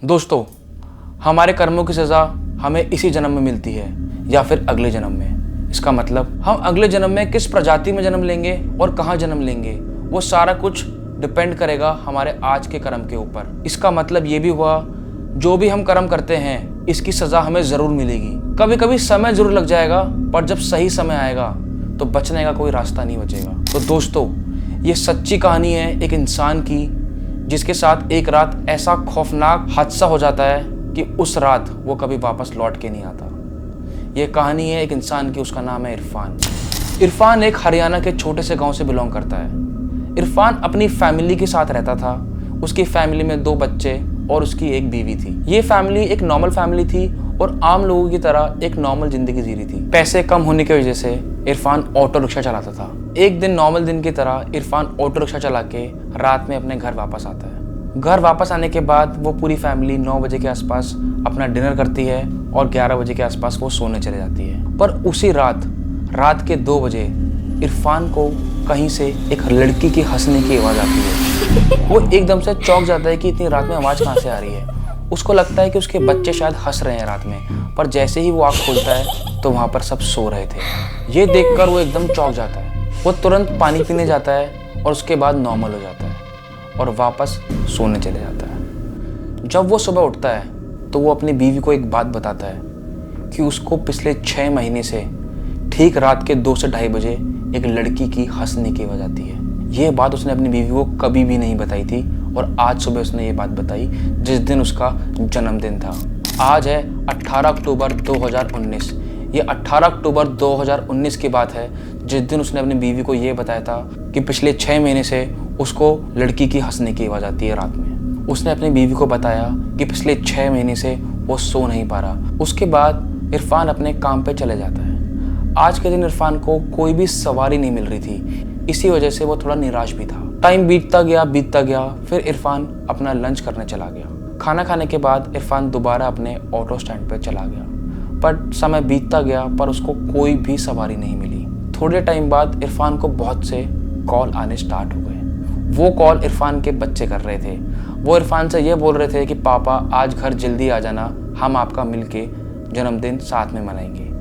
दोस्तों, हमारे कर्मों की सज़ा हमें इसी जन्म में मिलती है या फिर अगले जन्म में। इसका मतलब हम अगले जन्म में किस प्रजाति में जन्म लेंगे और कहाँ जन्म लेंगे, वो सारा कुछ डिपेंड करेगा हमारे आज के कर्म के ऊपर। इसका मतलब ये भी हुआ, जो भी हम कर्म करते हैं इसकी सज़ा हमें ज़रूर मिलेगी। कभी कभी समय ज़रूर लग जाएगा, पर जब सही समय आएगा तो बचने का कोई रास्ता नहीं बचेगा। तो दोस्तों, ये सच्ची कहानी है एक इंसान की, जिसके साथ एक रात ऐसा खौफनाक हादसा हो जाता है कि उस रात वो कभी वापस लौट के नहीं आता। ये कहानी है एक इंसान की, उसका नाम है इरफान। इरफान एक हरियाणा के छोटे से गांव से बिलोंग करता है। इरफान अपनी फैमिली के साथ रहता था। उसकी फैमिली में 2 बच्चे और उसकी एक बीवी थी। ये फैमिली एक नॉर्मल फैमिली थी और आम लोगों की तरह एक नॉर्मल जिंदगी जी रही थी। पैसे कम होने की वजह से इरफान ऑटो रिक्शा चलाता था। एक दिन नॉर्मल दिन की तरह इरफान ऑटो रिक्शा चला के रात में अपने घर वापस आता है। घर वापस आने के बाद वो पूरी फैमिली 9 बजे के आसपास अपना डिनर करती है और 11 बजे के आसपास वो सोने चले जाती है। पर उसी रात के 2 बजे इरफान को कहीं से एक लड़की की हंसने की आवाज़ आती है। वो एकदम से चौंक जाता है कि इतनी रात में आवाज़ कहाँ से आ रही है। उसको लगता है कि उसके बच्चे शायद हंस रहे हैं रात में, पर जैसे ही वो आँख खोलता है तो वहाँ पर सब सो रहे थे। ये देखकर वो एकदम चौंक जाता है। वो तुरंत पानी पीने जाता है और उसके बाद नॉर्मल हो जाता है और वापस सोने चले जाता है। जब वो सुबह उठता है तो वो अपनी बीवी को एक बात बताता है कि उसको पिछले 6 महीने से ठीक रात के 2 से 2:30 बजे एक लड़की की हंसने की आवाज़ आती है। ये बात उसने अपनी बीवी को कभी भी नहीं बताई थी और आज सुबह उसने ये बात बताई जिस दिन उसका जन्मदिन था। आज है 18 अक्टूबर 2019। ये 18 अक्टूबर 2019 की बात है जिस दिन उसने अपनी बीवी को ये बताया था कि पिछले 6 महीने से उसको लड़की की हंसने की आवाज़ आती है रात में। उसने अपनी बीवी को बताया कि पिछले 6 महीने से वो सो नहीं पा रहा। उसके बाद इरफान अपने काम पे चले जाता है। आज के दिन इरफान को कोई भी सवारी नहीं मिल रही थी, इसी वजह से वो थोड़ा निराश भी था। टाइम बीतता गया। फिर इरफान अपना लंच करने चला गया। खाना खाने के बाद इरफान दोबारा अपने ऑटो स्टैंड पर चला गया, पर समय बीतता गया पर उसको कोई भी सवारी नहीं मिली। थोड़े टाइम बाद इरफान को बहुत से कॉल आने स्टार्ट हो गए। वो कॉल इरफान के बच्चे कर रहे थे। वो इरफान से ये बोल रहे थे कि पापा आज घर जल्दी आ जाना, हम आपका मिलके जन्मदिन साथ में मनाएंगे।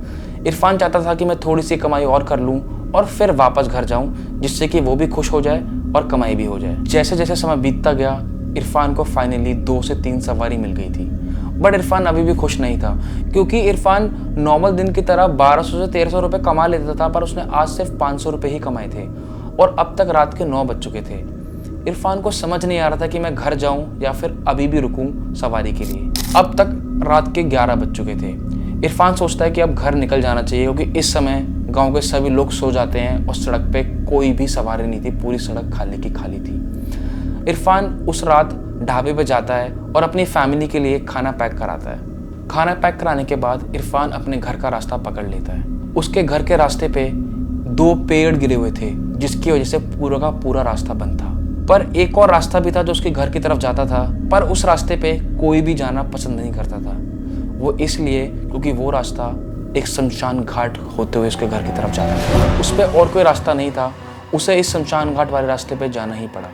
इरफान चाहता था कि मैं थोड़ी सी कमाई और कर लूँ और फिर वापस घर जाऊँ, जिससे कि वो भी खुश हो जाए और कमाई भी हो जाए। जैसे जैसे समय बीतता गया इरफान को फाइनली 2 से 3 सवारी मिल गई थी, बट इरफान अभी भी खुश नहीं था, क्योंकि इरफान नॉर्मल दिन की तरह 1200 से 1300 रुपये कमा लेता था, पर उसने आज सिर्फ 500 रुपये ही कमाए थे और अब तक रात के 9 बज चुके थे। इरफान को समझ नहीं आ रहा था कि मैं घर जाऊं या फिर अभी भी रुकूं सवारी के लिए। अब तक रात के 11 बज चुके थे। इरफान सोचता है कि अब घर निकल जाना चाहिए, क्योंकि इस समय गांव के सभी लोग सो जाते हैं और सड़क पे कोई भी सवारी नहीं थी, पूरी सड़क खाली की खाली थी। इरफान उस रात ढाबे पे जाता है और अपनी फैमिली के लिए खाना पैक कराता है। खाना पैक कराने के बाद इरफान अपने घर का रास्ता पकड़ लेता है। उसके घर के रास्ते पे 2 पेड़ गिरे हुए थे, जिसकी वजह से पूरा का पूरा रास्ता बंद था। पर एक और रास्ता भी था जो उसके घर की तरफ जाता था, पर उस रास्ते पे कोई भी जाना पसंद नहीं करता था। वो इसलिए क्योंकि वो रास्ता एक शमशान घाट होते हुए उसके घर की तरफ जाता था। उस पर और कोई रास्ता नहीं था, उसे इस शमशान घाट वाले रास्ते पे जाना ही पड़ा।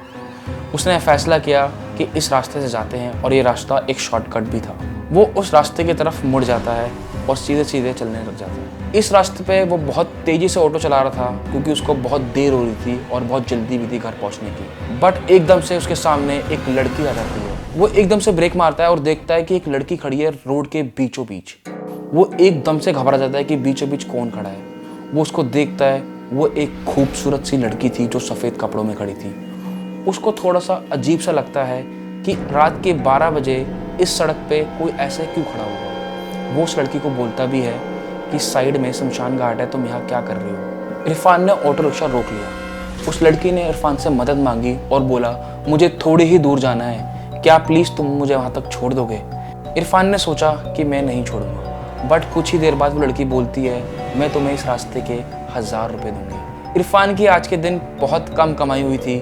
उसने फैसला किया कि इस रास्ते से जाते हैं और ये रास्ता एक शॉर्टकट भी था। वो उस रास्ते की तरफ मुड़ जाता है और सीधे सीधे चलने लग जाता है। इस रास्ते पे वो बहुत तेज़ी से ऑटो चला रहा था, क्योंकि उसको बहुत देर हो रही थी और बहुत जल्दी भी थी घर पहुंचने की। बट एकदम से उसके सामने एक लड़की आ जाती है। वो एकदम से ब्रेक मारता है और देखता है कि एक लड़की खड़ी है रोड के बीचों बीच। वो एकदम से घबरा जाता है कि बीचों बीच कौन खड़ा है। वो उसको देखता है। वो एक खूबसूरत सी लड़की थी जो सफ़ेद कपड़ों में खड़ी थी। उसको थोड़ा सा अजीब सा लगता है कि रात के 12 बजे इस सड़क पे कोई ऐसे क्यों खड़ा हुआ। वो उस लड़की को बोलता भी है कि साइड में शमशान घाट है, तुम यहाँ क्या कर रही हो। इरफान ने ऑटो रिक्शा रोक लिया। उस लड़की ने इरफान से मदद मांगी और बोला, मुझे थोड़ी ही दूर जाना है, क्या प्लीज़ तुम मुझे वहाँ तक छोड़ दोगे। इरफान ने सोचा कि मैं नहीं छोड़ूंगा, बट कुछ ही देर बाद वो लड़की बोलती है, मैं तुम्हें इस रास्ते के 1000 रुपये दूंगी। इरफान की आज के दिन बहुत कम कमाई हुई थी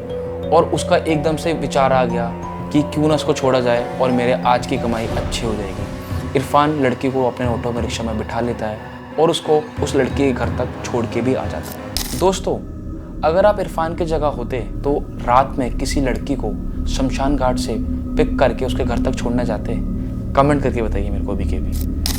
और उसका एकदम से विचार आ गया कि क्यों ना उसको छोड़ा जाए और मेरे आज की कमाई अच्छी हो जाएगी। इरफान लड़की को अपने ऑटो में रिक्शा में बिठा लेता है और उसको उस लड़की के घर तक छोड़ के भी आ जाता है। दोस्तों, अगर आप इरफान की जगह होते तो रात में किसी लड़की को शमशान घाट से पिक करके उसके घर तक छोड़ना चाहते? कमेंट करके बताइए मेरे को अभी के भी।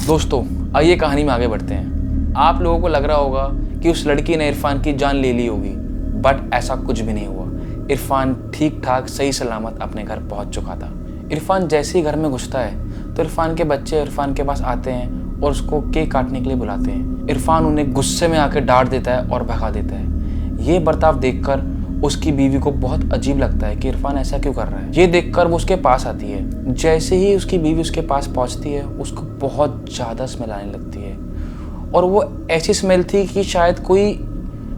दोस्तों आइए कहानी में आगे बढ़ते हैं। आप लोगों को लग रहा होगा कि उस लड़की ने इरफान की जान ले ली होगी, बट ऐसा कुछ भी नहीं हुआ। इरफान ठीक ठाक सही सलामत अपने घर पहुंच चुका था। इरफान जैसे ही घर में घुसता है तो इरफान के बच्चे इरफान के पास आते हैं और उसको केक काटने के लिए बुलाते हैं। इरफान उन्हें गुस्से में आकर डांट देता है और भगा देता है। ये बर्ताव देखकर उसकी बीवी को बहुत अजीब लगता है कि इरफान ऐसा क्यों कर रहा है। ये देखकर वो उसके पास आती है। जैसे ही उसकी बीवी उसके पास पहुंचती है उसको बहुत ज़्यादा स्मेल आने लगती है, और वो ऐसी स्मेल थी कि शायद कोई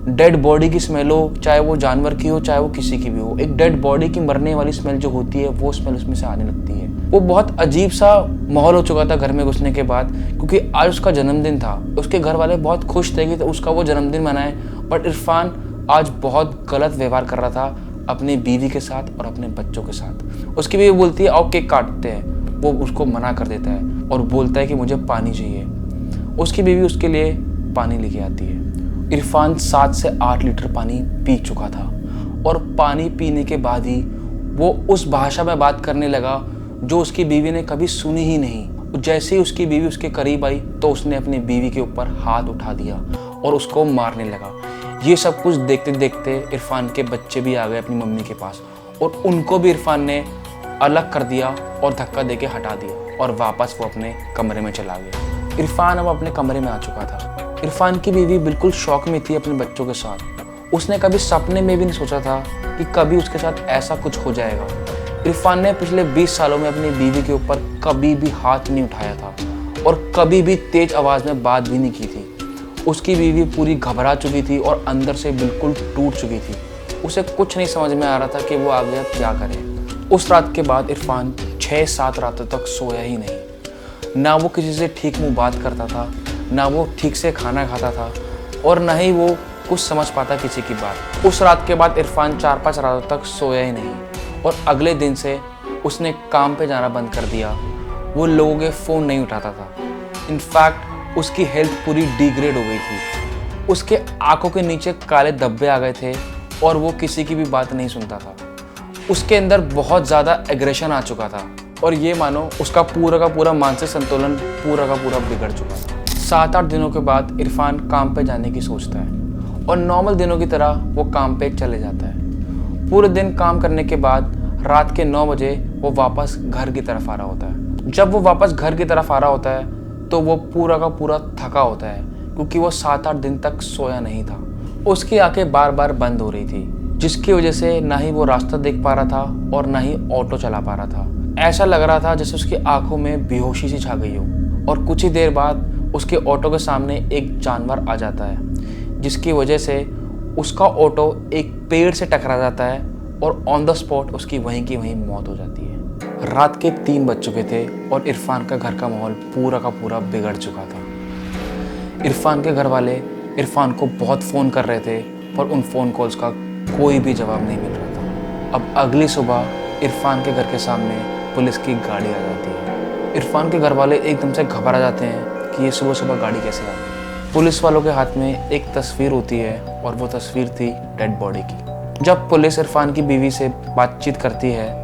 डेड बॉडी की स्मेल हो, चाहे वो जानवर की हो चाहे वो किसी की भी हो। एक डेड बॉडी की मरने वाली स्मेल जो होती है वो स्मेल उसमें से आने लगती है। वो बहुत अजीब सा माहौल हो चुका था घर में घुसने के बाद, क्योंकि आज उसका जन्मदिन था। उसके घर वाले बहुत खुश थे कि तो उसका वो जन्मदिन मनाए, बट इरफान आज बहुत गलत व्यवहार कर रहा था अपनी बीवी के साथ और अपने बच्चों के साथ। उसकी बीवी बोलती है आओ केक काटते हैं, वो उसको मना कर देता है और बोलता है कि मुझे पानी चाहिए। उसकी बीवी उसके लिए पानी लेके आती है। इरफान 7 से 8 लीटर पानी पी चुका था, और पानी पीने के बाद ही वो उस भाषा में बात करने लगा जो उसकी बीवी ने कभी सुनी ही नहीं। जैसे ही उसकी बीवी उसके करीब आई तो उसने अपनी बीवी के ऊपर हाथ उठा दिया और उसको मारने लगा। ये सब कुछ देखते देखते इरफान के बच्चे भी आ गए अपनी मम्मी के पास, और उनको भी इरफान ने अलग कर दिया और धक्का देके हटा दिया, और वापस वो अपने कमरे में चला गया। इरफान अब अपने कमरे में आ चुका था। इरफान की बीवी बिल्कुल शौक में थी अपने बच्चों के साथ। उसने कभी सपने में भी नहीं सोचा था कि कभी उसके साथ ऐसा कुछ हो जाएगा। इरफान ने पिछले 20 सालों में अपनी बीवी के ऊपर कभी भी हाथ नहीं उठाया था और कभी भी तेज आवाज़ में बात भी नहीं की थी। उसकी बीवी पूरी घबरा चुकी थी और अंदर से बिल्कुल टूट चुकी थी। उसे कुछ नहीं समझ में आ रहा था कि वो आगे अब क्या करे। उस रात के बाद इरफान 6-7 रातों तक सोया ही नहीं। ना वो किसी से ठीक मुंह बात करता था, ना वो ठीक से खाना खाता था, और ना ही वो कुछ समझ पाता किसी की बात। उस रात के बाद इरफान 4-5 रातों तक सोया ही नहीं, और अगले दिन से उसने काम पे जाना बंद कर दिया। वो लोगों के फ़ोन नहीं उठाता था। इनफैक्ट उसकी हेल्थ पूरी डिग्रेड हो गई थी। उसके आंखों के नीचे काले धब्बे आ गए थे और वो किसी की भी बात नहीं सुनता था। उसके अंदर बहुत ज़्यादा एग्रेशन आ चुका था, और ये मानो उसका पूरा का पूरा मानसिक संतुलन पूरा का पूरा बिगड़ चुका था। 7-8 दिनों के बाद इरफान काम पे जाने की सोचता है, और नॉर्मल दिनों की तरह वो काम पे चले जाता है। पूरे दिन काम करने के बाद रात के 9 बजे वो वापस घर की तरफ आ रहा होता है। जब वो वापस घर की तरफ आ रहा होता है तो वो पूरा का पूरा थका होता है, क्योंकि वो 7-8 दिन तक सोया नहीं था। उसकी आंखें बार बार बंद हो रही थी, जिसकी वजह से ना ही वो रास्ता देख पा रहा था और ना ही ऑटो चला पा रहा था। ऐसा लग रहा था जैसे उसकी आंखों में बेहोशी सी छा गई हो। और कुछ ही देर बाद उसके ऑटो के सामने एक जानवर आ जाता है, जिसकी वजह से उसका ऑटो एक पेड़ से टकरा जाता है और ऑन द स्पॉट उसकी वहीं की वहीं मौत हो जाती है। रात के 3 बज चुके थे और इरफान का घर का माहौल पूरा का पूरा बिगड़ चुका था। इरफान के घर वाले इरफान को बहुत फ़ोन कर रहे थे, पर उन फ़ोन कॉल्स का कोई भी जवाब नहीं मिल रहा था। अब अगली सुबह इरफान के घर के सामने पुलिस की गाड़ी आ जाती है। इरफान के घर वाले एकदम से घबरा जाते हैं कि ये सुबह सुबह गाड़ी कैसे आ गई। पुलिस वालों के हाथ में एक तस्वीर होती है, और वो तस्वीर थी डेड बॉडी की। जब पुलिस इरफान की बीवी से बातचीत करती है,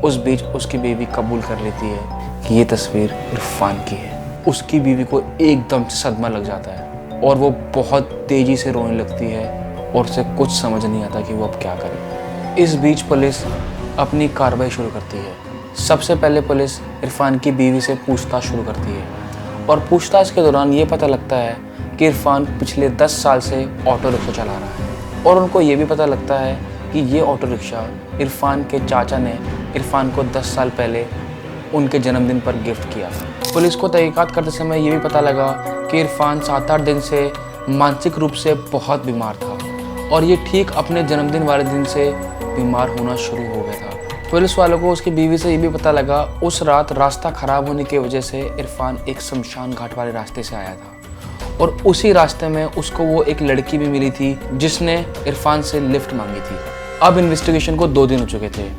उस बीच उसकी बीवी कबूल कर लेती है कि ये तस्वीर इरफान की है। उसकी बीवी को एकदम से सदमा लग जाता है और वो बहुत तेज़ी से रोने लगती है, और उसे कुछ समझ नहीं आता कि वो अब क्या करे। इस बीच पुलिस अपनी कार्रवाई शुरू करती है। सबसे पहले पुलिस इरफान की बीवी से पूछताछ शुरू करती है, और पूछताछ के दौरान ये पता लगता है कि इरफान पिछले 10 साल से ऑटो रिक्शा चला रहा है, और उनको ये भी पता लगता है कि ये ऑटो रिक्शा इरफान के चाचा ने इरफान को 10 साल पहले उनके जन्मदिन पर गिफ्ट किया। पुलिस को तहकीकात करते समय ये भी पता लगा कि इरफान 7-8 दिन से मानसिक रूप से बहुत बीमार था, और ये ठीक अपने जन्मदिन वाले दिन से बीमार होना शुरू हो गया था। पुलिस वालों को उसकी बीवी से ये भी पता लगा उस रात रास्ता ख़राब होने की वजह से इरफान एक शमशान घाट वाले रास्ते से आया था, और उसी रास्ते में उसको वो एक लड़की भी मिली थी जिसने इरफान से लिफ्ट मांगी थी। अब इन्वेस्टिगेशन को 2 दिन हो चुके थे।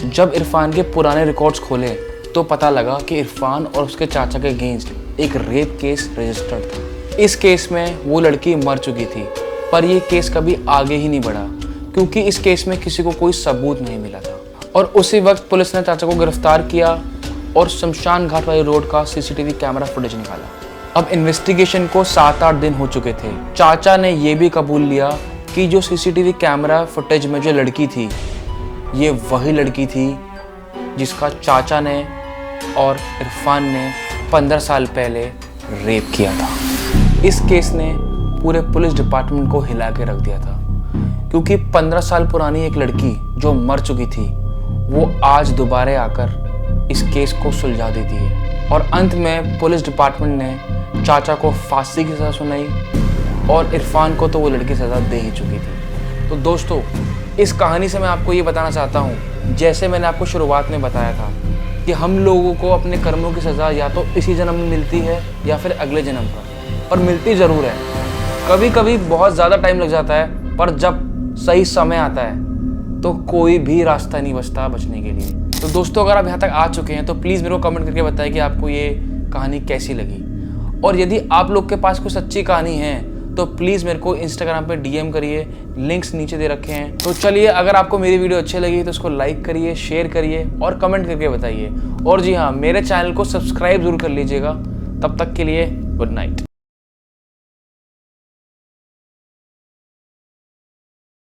जब इरफान के पुराने रिकॉर्ड्स खोले तो पता लगा कि इरफान और उसके चाचा के अगेंस्ट एक रेप केस रजिस्टर्ड था। इस केस में वो लड़की मर चुकी थी, पर यह केस कभी आगे ही नहीं बढ़ा, क्योंकि इस केस में किसी को कोई सबूत नहीं मिला था। और उसी वक्त पुलिस ने चाचा को गिरफ्तार किया और शमशान घाट वाली रोड का सीसीटीवी कैमरा फुटेज निकाला। अब इन्वेस्टिगेशन को 7-8 दिन हो चुके थे। चाचा ने यह भी कबूल लिया कि जो सीसीटीवी कैमरा फुटेज में जो लड़की थी, ये वही लड़की थी जिसका चाचा ने और इरफान ने 15 साल पहले रेप किया था। इस केस ने पूरे पुलिस डिपार्टमेंट को हिला के रख दिया था, क्योंकि 15 साल पुरानी एक लड़की जो मर चुकी थी वो आज दोबारा आकर इस केस को सुलझा देती है। और अंत में पुलिस डिपार्टमेंट ने चाचा को फांसी की सज़ा सुनाई और इरफान को तो वो लड़की सज़ा दे ही चुकी थी। तो दोस्तों, इस कहानी से मैं आपको ये बताना चाहता हूँ, जैसे मैंने आपको शुरुआत में बताया था कि हम लोगों को अपने कर्मों की सज़ा या तो इसी जन्म में मिलती है या फिर अगले जन्म पर मिलती ज़रूर है। कभी कभी बहुत ज़्यादा टाइम लग जाता है, पर जब सही समय आता है तो कोई भी रास्ता नहीं बचता बचने के लिए। तो दोस्तों, अगर आप यहाँ तक आ चुके हैं तो प्लीज़ मेरे को कमेंट करके बताएं कि आपको ये कहानी कैसी लगी। और यदि आप लोग के पास कोई सच्ची कहानी है तो प्लीज़ मेरे को इंस्टाग्राम पे डीएम करिए, लिंक्स नीचे दे रखे हैं। तो चलिए, अगर आपको मेरी वीडियो अच्छी लगी तो उसको लाइक करिए, शेयर करिए और कमेंट करके बताइए। और जी हाँ, मेरे चैनल को सब्सक्राइब जरूर कर लीजिएगा। तब तक के लिए गुड नाइट।